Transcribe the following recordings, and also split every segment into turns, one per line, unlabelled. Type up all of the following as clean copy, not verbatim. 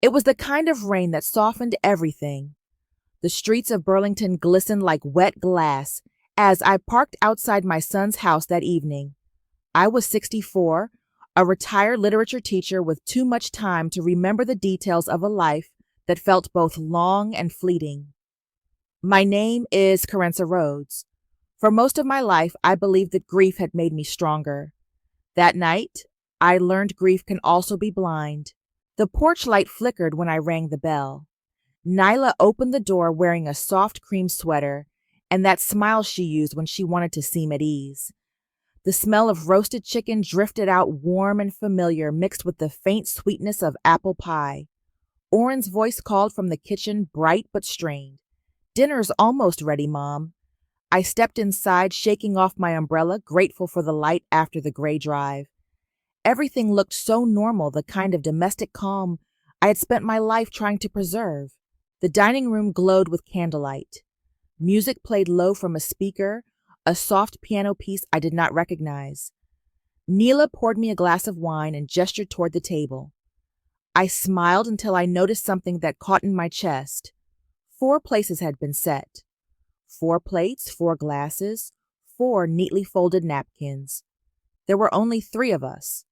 It was the kind of rain that softened everything. The streets of Burlington glistened like wet glass as I parked outside my son's house that evening. I was 64, a retired literature teacher with too much time to remember the details of a life that felt both long and fleeting. My name is Carenza Rhodes. For most of my life, I believed that grief had made me stronger. That night, I learned grief can also be blind. The porch light flickered when I rang the bell. Nyla opened the door wearing a soft cream sweater and that smile she used when she wanted to seem at ease. The smell of roasted chicken drifted out warm and familiar, mixed with the faint sweetness of apple pie. Orrin's voice called from the kitchen, bright but strained. "Dinner's almost ready, Mom." I stepped inside, shaking off my umbrella, grateful for the light after the gray drive. Everything looked so normal, the kind of domestic calm I had spent my life trying to preserve. The dining room glowed with candlelight. Music played low from a speaker, a soft piano piece I did not recognize. Neela poured me a glass of wine and gestured toward the table. I smiled until I noticed something that caught in my chest. 4 places had been set. 4 plates, 4 glasses, 4 neatly folded napkins. There were only 3 of us.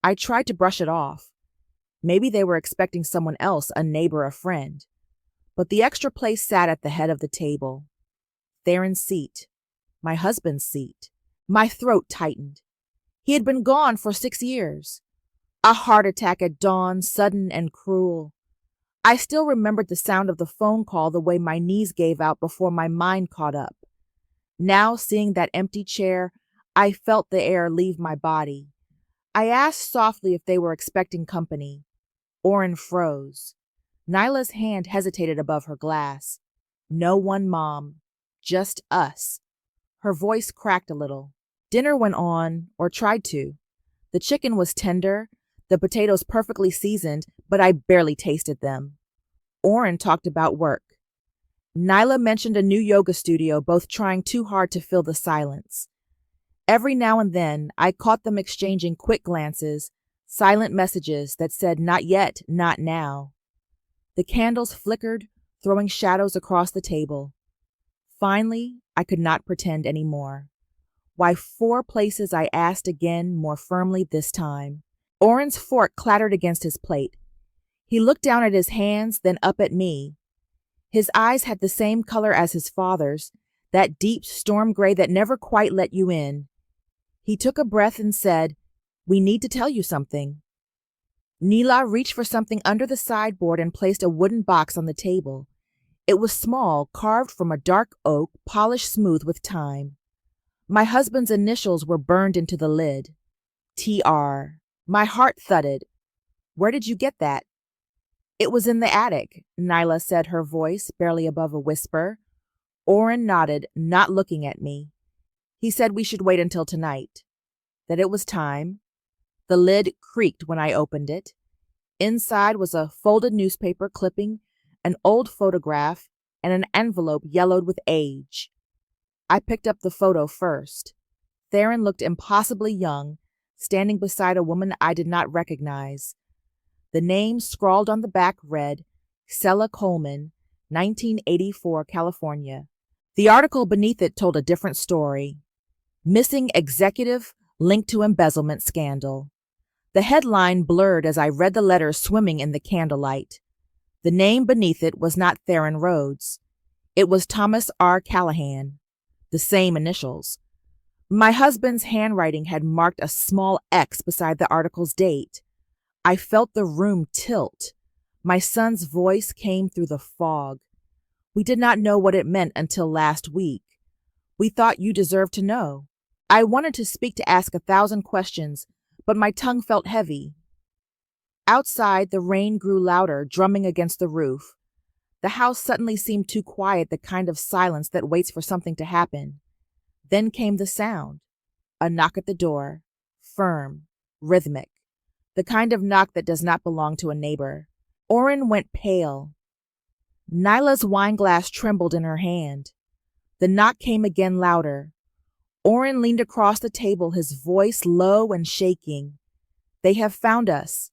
I tried to brush it off. Maybe they were expecting someone else, a neighbor, a friend. But the extra place sat at the head of the table. Theron's seat. My husband's seat. My throat tightened. He had been gone for 6 years. A heart attack at dawn, sudden and cruel. I still remembered the sound of the phone call, the way my knees gave out before my mind caught up. Now, seeing that empty chair, I felt the air leave my body. I asked softly if they were expecting company. Orrin froze. Nyla's hand hesitated above her glass. "No one, Mom. Just us." Her voice cracked a little. Dinner went on, or tried to. The chicken was tender, the potatoes perfectly seasoned, but I barely tasted them. Orrin talked about work. Nyla mentioned a new yoga studio, both trying too hard to fill the silence. Every now and then, I caught them exchanging quick glances, silent messages that said not yet, not now. The candles flickered, throwing shadows across the table. Finally, I could not pretend any more. "Why 4 places?" I asked again, more firmly this time. Orrin's fork clattered against his plate. He looked down at his hands, then up at me. His eyes had the same color as his father's, that deep storm gray that never quite let you in. He took a breath and said, "We need to tell you something." Neela reached for something under the sideboard and placed a wooden box on the table. It was small, carved from a dark oak, polished smooth with time. My husband's initials were burned into the lid. T.R. My heart thudded. "Where did you get that?" "It was in the attic," Nyla said, her voice barely above a whisper. Orrin nodded, not looking at me. He said we should wait until tonight. That it was time. The lid creaked when I opened it. Inside was a folded newspaper clipping, an old photograph, and an envelope yellowed with age. I picked up the photo first. Theron looked impossibly young, standing beside a woman I did not recognize. The name scrawled on the back read, Sella Coleman, 1984, California. The article beneath it told a different story. Missing executive linked to embezzlement scandal. The headline blurred as I read the letters swimming in the candlelight. The name beneath it was not Theron Rhodes. It was Thomas R. Callahan, the same initials. My husband's handwriting had marked a small X beside the article's date. I felt the room tilt. My son's voice came through the fog. "We did not know what it meant until last week. We thought you deserved to know." I wanted to speak, to ask 1,000 questions, but my tongue felt heavy. Outside, the rain grew louder, drumming against the roof. The house suddenly seemed too quiet, the kind of silence that waits for something to happen. Then came the sound. A knock at the door. Firm, rhythmic. The kind of knock that does not belong to a neighbor. Orrin went pale. Nyla's wineglass trembled in her hand. The knock came again, louder. Orrin leaned across the table, his voice low and shaking. "They have found us."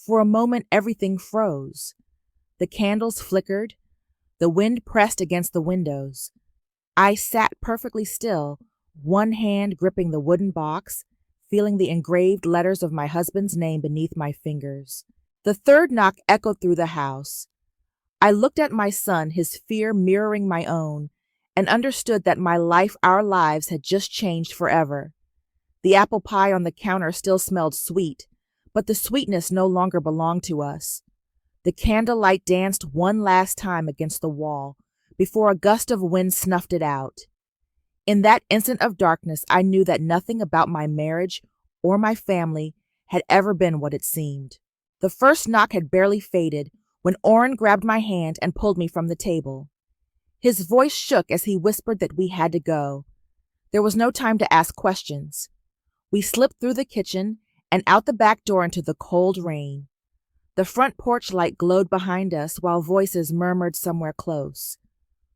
For a moment, everything froze. The candles flickered. The wind pressed against the windows. I sat perfectly still, one hand gripping the wooden box, feeling the engraved letters of my husband's name beneath my fingers. The third knock echoed through the house. I looked at my son, his fear mirroring my own, and understood that our lives had just changed forever. The apple pie on the counter still smelled sweet, but the sweetness no longer belonged to us. The candlelight danced one last time against the wall before a gust of wind snuffed it out. In that instant of darkness, I knew that nothing about my marriage or my family had ever been what it seemed. The first knock had barely faded when Orrin grabbed my hand and pulled me from the table. His voice shook as he whispered that we had to go. There was no time to ask questions. We slipped through the kitchen and out the back door into the cold rain. The front porch light glowed behind us while voices murmured somewhere close.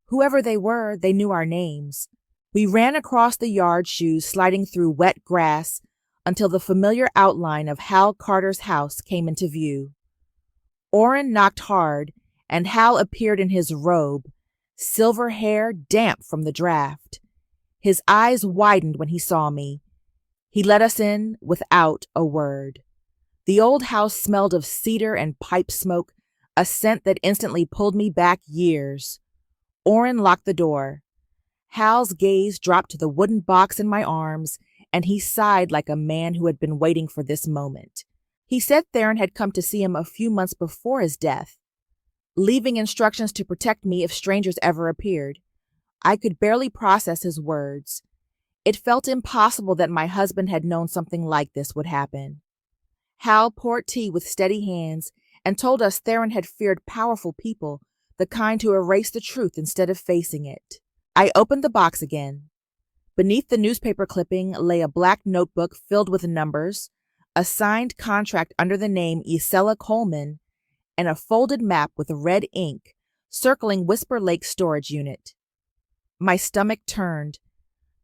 Whoever they were, they knew our names. We ran across the yard, shoes sliding through wet grass, until the familiar outline of Hal Carter's house came into view. Orrin knocked hard, and Hal appeared in his robe, silver hair damp from the draft. His eyes widened when he saw me. He let us in without a word. The old house smelled of cedar and pipe smoke, a scent that instantly pulled me back years. Orrin locked the door. Hal's gaze dropped to the wooden box in my arms, and he sighed like a man who had been waiting for this moment. He said Theron had come to see him a few months before his death, leaving instructions to protect me if strangers ever appeared. I could barely process his words. It felt impossible that my husband had known something like this would happen. Hal poured tea with steady hands and told us Theron had feared powerful people, the kind who erase the truth instead of facing it. I opened the box again. Beneath the newspaper clipping lay a black notebook filled with numbers, a signed contract under the name Isella Coleman, and a folded map with red ink circling Whisper Lake storage unit. My stomach turned.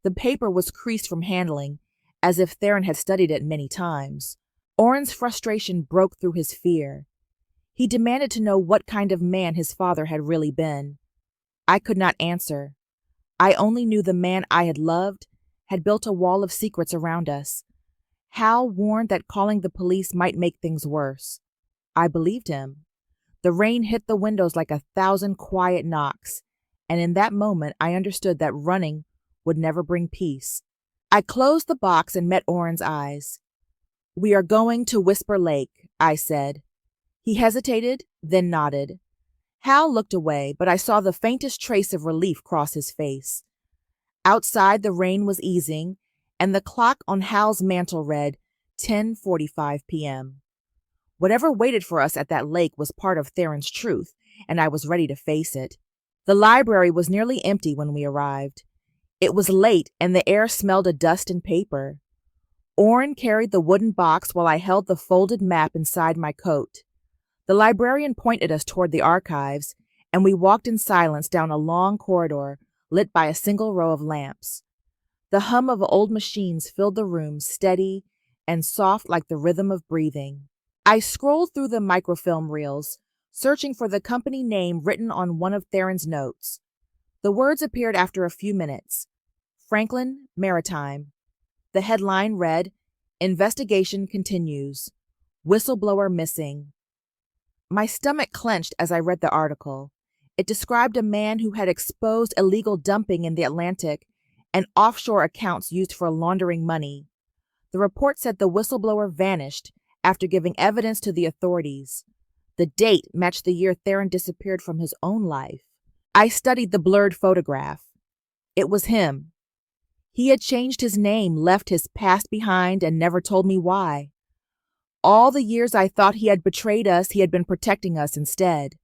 The paper was creased from handling, as if Theron had studied it many times. Orrin's frustration broke through his fear. He demanded to know what kind of man his father had really been. I could not answer. I only knew the man I had loved had built a wall of secrets around us. Hal warned that calling the police might make things worse. I believed him. The rain hit the windows like 1,000 quiet knocks, and in that moment I understood that running would never bring peace. I closed the box and met Orrin's eyes. "We are going to Whisper Lake," I said. He hesitated, then nodded. Hal looked away, but I saw the faintest trace of relief cross his face. Outside, the rain was easing, and the clock on Hal's mantel read 10:45 p.m. Whatever waited for us at that lake was part of Theron's truth, and I was ready to face it. The library was nearly empty when we arrived. It was late, and the air smelled of dust and paper. Orrin carried the wooden box while I held the folded map inside my coat. The librarian pointed us toward the archives, and we walked in silence down a long corridor lit by a single row of lamps. The hum of old machines filled the room, steady and soft like the rhythm of breathing. I scrolled through the microfilm reels, searching for the company name written on one of Theron's notes. The words appeared after a few minutes. Franklin Maritime. The headline read, "Investigation continues. Whistleblower missing." My stomach clenched as I read the article. It described a man who had exposed illegal dumping in the Atlantic and offshore accounts used for laundering money. The report said the whistleblower vanished after giving evidence to the authorities. The date matched the year Theron disappeared from his own life. I studied the blurred photograph. It was him. He had changed his name, left his past behind, and never told me why. All the years I thought he had betrayed us, he had been protecting us instead.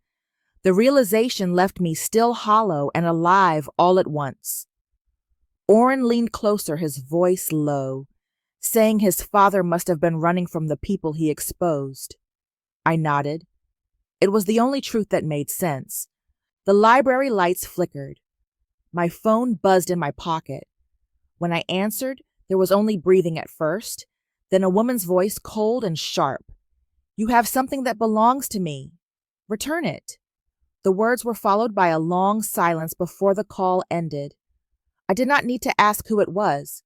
The realization left me still hollow and alive all at once. Orrin leaned closer, his voice low, saying his father must have been running from the people he exposed. I nodded. It was the only truth that made sense. The library lights flickered. My phone buzzed in my pocket. When I answered, there was only breathing at first, then a woman's voice, cold and sharp. You have something that belongs to me. Return it." The words were followed by a long silence before the call ended. I did not need to ask who it was.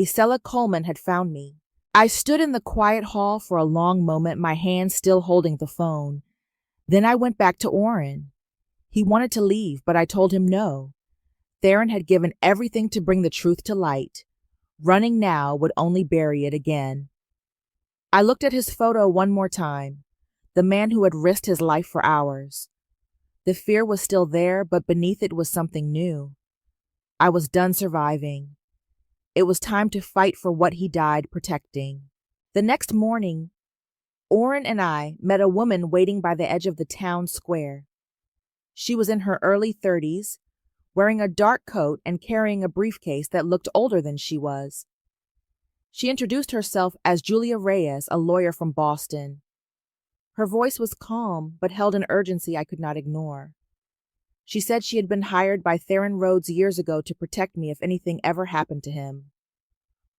Isella Coleman had found me. I stood in the quiet hall for a long moment, my hand still holding the phone. Then I went back to Orrin. He wanted to leave, but I told him no. Theron had given everything to bring the truth to light. Running now would only bury it again. I looked at his photo one more time, the man who had risked his life for hours. The fear was still there, but beneath it was something new. I was done surviving. It was time to fight for what he died protecting. The next morning, Orrin and I met a woman waiting by the edge of the town square. She was in her early 30s, wearing a dark coat and carrying a briefcase that looked older than she was. She introduced herself as Julia Reyes, a lawyer from Boston. Her voice was calm, but held an urgency I could not ignore. She said she had been hired by Theron Rhodes years ago to protect me if anything ever happened to him.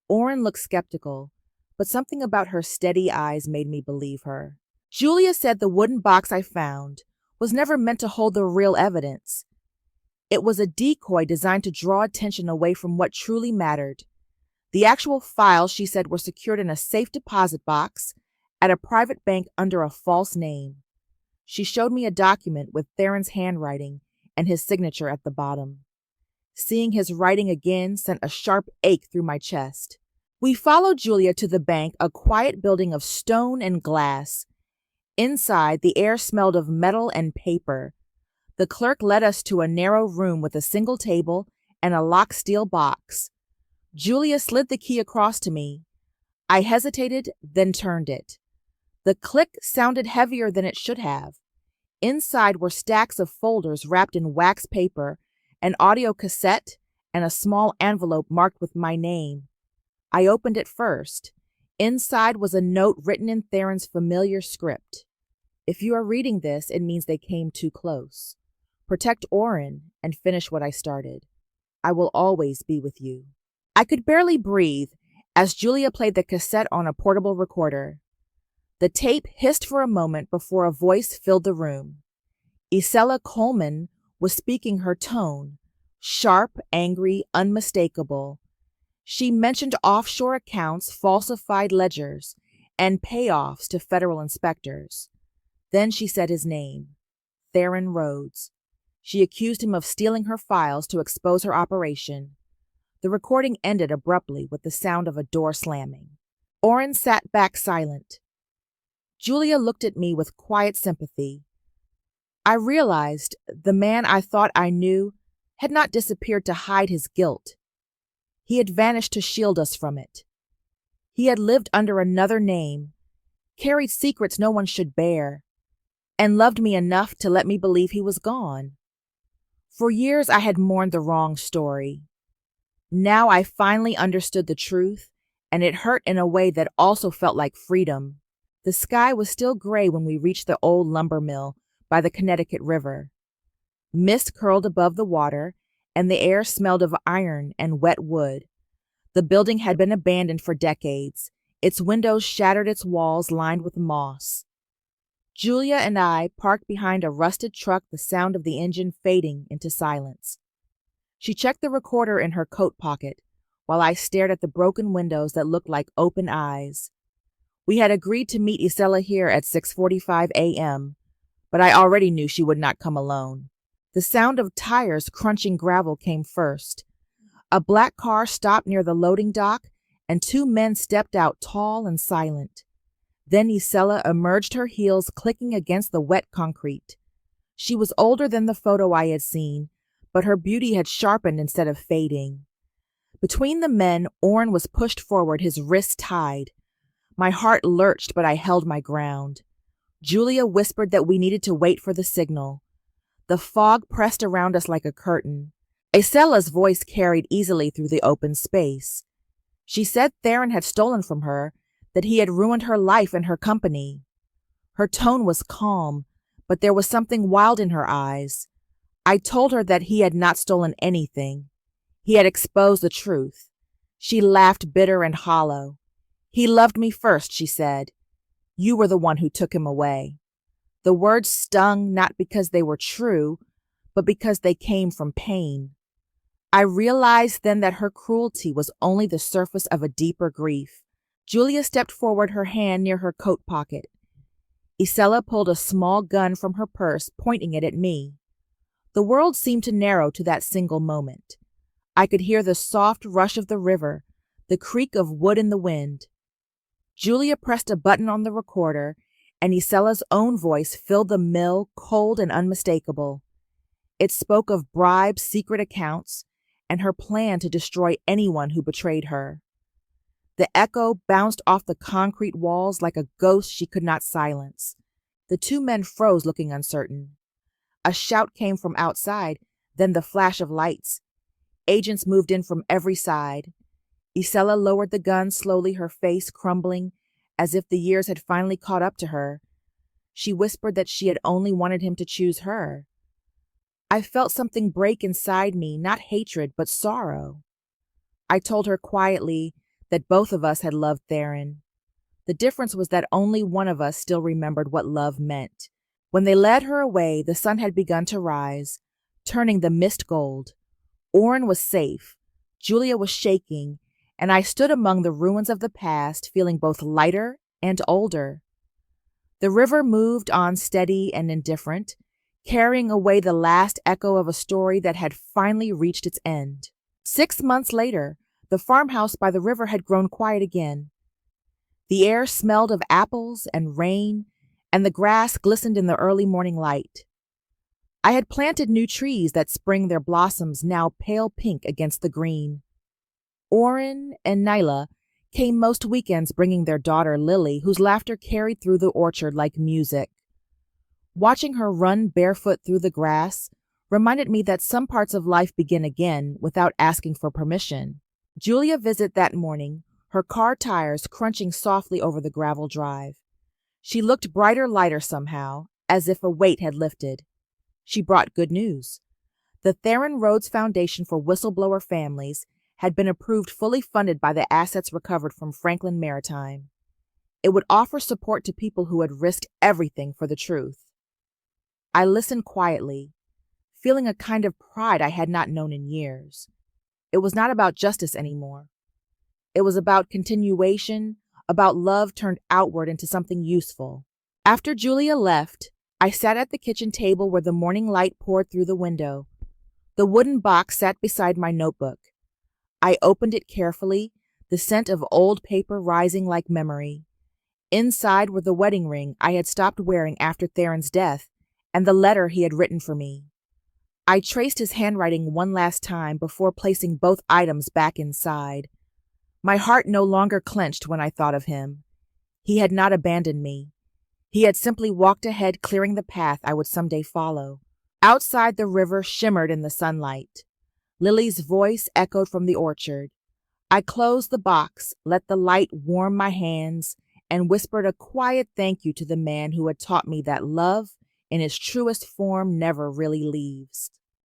Orrin looked skeptical, but something about her steady eyes made me believe her. Julia said the wooden box I found was never meant to hold the real evidence. It was a decoy designed to draw attention away from what truly mattered. The actual files, she said, were secured in a safe deposit box at a private bank under a false name. She showed me a document with Theron's handwriting and his signature at the bottom. Seeing his writing again sent a sharp ache through my chest. We followed Julia to the bank, a quiet building of stone and glass. Inside, the air smelled of metal and paper. The clerk led us to a narrow room with a single table and a locked steel box. Julia slid the key across to me. I hesitated, then turned it. The click sounded heavier than it should have. Inside were stacks of folders wrapped in wax paper, an audio cassette, and a small envelope marked with my name. I opened it first. Inside was a note written in Theron's familiar script. "If you are reading this, it means they came too close. Protect Orrin and finish what I started. I will always be with you." I could barely breathe as Julia played the cassette on a portable recorder. The tape hissed for a moment before a voice filled the room. Isella Coleman was speaking, her tone sharp, angry, unmistakable. She mentioned offshore accounts, falsified ledgers, and payoffs to federal inspectors. Then she said his name, Theron Rhodes. She accused him of stealing her files to expose her operation. The recording ended abruptly with the sound of a door slamming. Orrin sat back silent. Julia looked at me with quiet sympathy. I realized the man I thought I knew had not disappeared to hide his guilt. He had vanished to shield us from it. He had lived under another name, carried secrets no one should bear, and loved me enough to let me believe he was gone. For years I had mourned the wrong story. Now I finally understood the truth, and it hurt in a way that also felt like freedom. The sky was still gray when we reached the old lumber mill by the Connecticut River. Mist curled above the water, and the air smelled of iron and wet wood. The building had been abandoned for decades. Its windows shattered, its walls lined with moss. Julia and I parked behind a rusted truck, the sound of the engine fading into silence. She checked the recorder in her coat pocket, while I stared at the broken windows that looked like open eyes. We had agreed to meet Isella here at 6:45 a.m., but I already knew she would not come alone. The sound of tires crunching gravel came first. A black car stopped near the loading dock, and two men stepped out, tall and silent. Then Isella emerged, her heels clicking against the wet concrete. She was older than the photo I had seen, but her beauty had sharpened instead of fading. Between the men, Orrin was pushed forward, his wrists tied. My heart lurched, but I held my ground. Julia whispered that we needed to wait for the signal. The fog pressed around us like a curtain. Isella's voice carried easily through the open space. She said Theron had stolen from her, that he had ruined her life and her company. Her tone was calm, but there was something wild in her eyes. I told her that he had not stolen anything. He had exposed the truth. She laughed, bitter and hollow. "He loved me first," she said. You were the one who took him away." The words stung not because they were true, but because they came from pain. I realized then that her cruelty was only the surface of a deeper grief. Julia stepped forward, her hand near her coat pocket. Isela pulled a small gun from her purse, pointing it at me. The world seemed to narrow to that single moment. I could hear the soft rush of the river, the creak of wood in the wind. Julia pressed a button on the recorder, and Isela's own voice filled the mill, cold and unmistakable. It spoke of bribes, secret accounts, and her plan to destroy anyone who betrayed her. The echo bounced off the concrete walls like a ghost she could not silence. The two men froze, looking uncertain. A shout came from outside, then the flash of lights. Agents moved in from every side. Isela lowered the gun slowly, her face crumbling, as if the years had finally caught up to her. She whispered that she had only wanted him to choose her. I felt something break inside me, not hatred, but sorrow. I told her quietly that both of us had loved Theron. The difference was that only one of us still remembered what love meant. When they led her away, the sun had begun to rise, turning the mist gold. Oren was safe. Julia was shaking, and I stood among the ruins of the past, feeling both lighter and older. The river moved on steady and indifferent, carrying away the last echo of a story that had finally reached its end. 6 months later, the farmhouse by the river had grown quiet again. The air smelled of apples and rain, and the grass glistened in the early morning light. I had planted new trees that spring their blossoms now pale pink against the green. Oren and Nyla came most weekends, bringing their daughter Lily, whose laughter carried through the orchard like music. Watching her run barefoot through the grass reminded me that some parts of life begin again without asking for permission. Julia visited that morning, her car tires crunching softly over the gravel drive. She looked brighter, lighter somehow, as if a weight had lifted. She brought good news. The Theron Rhodes Foundation for Whistleblower Families had been approved, fully funded by the assets recovered from Franklin Maritime. It would offer support to people who had risked everything for the truth. I listened quietly, feeling a kind of pride I had not known in years. It was not about justice anymore. It was about continuation, about love turned outward into something useful. After Julia left, I sat at the kitchen table where the morning light poured through the window. The wooden box sat beside my notebook. I opened it carefully, the scent of old paper rising like memory. Inside were the wedding ring I had stopped wearing after Theron's death, and the letter he had written for me. I traced his handwriting one last time before placing both items back inside. My heart no longer clenched when I thought of him. He had not abandoned me. He had simply walked ahead, clearing the path I would someday follow. Outside, the river shimmered in the sunlight. Lily's voice echoed from the orchard. I closed the box, let the light warm my hands, and whispered a quiet thank you to the man who had taught me that love, in its truest form, never really leaves.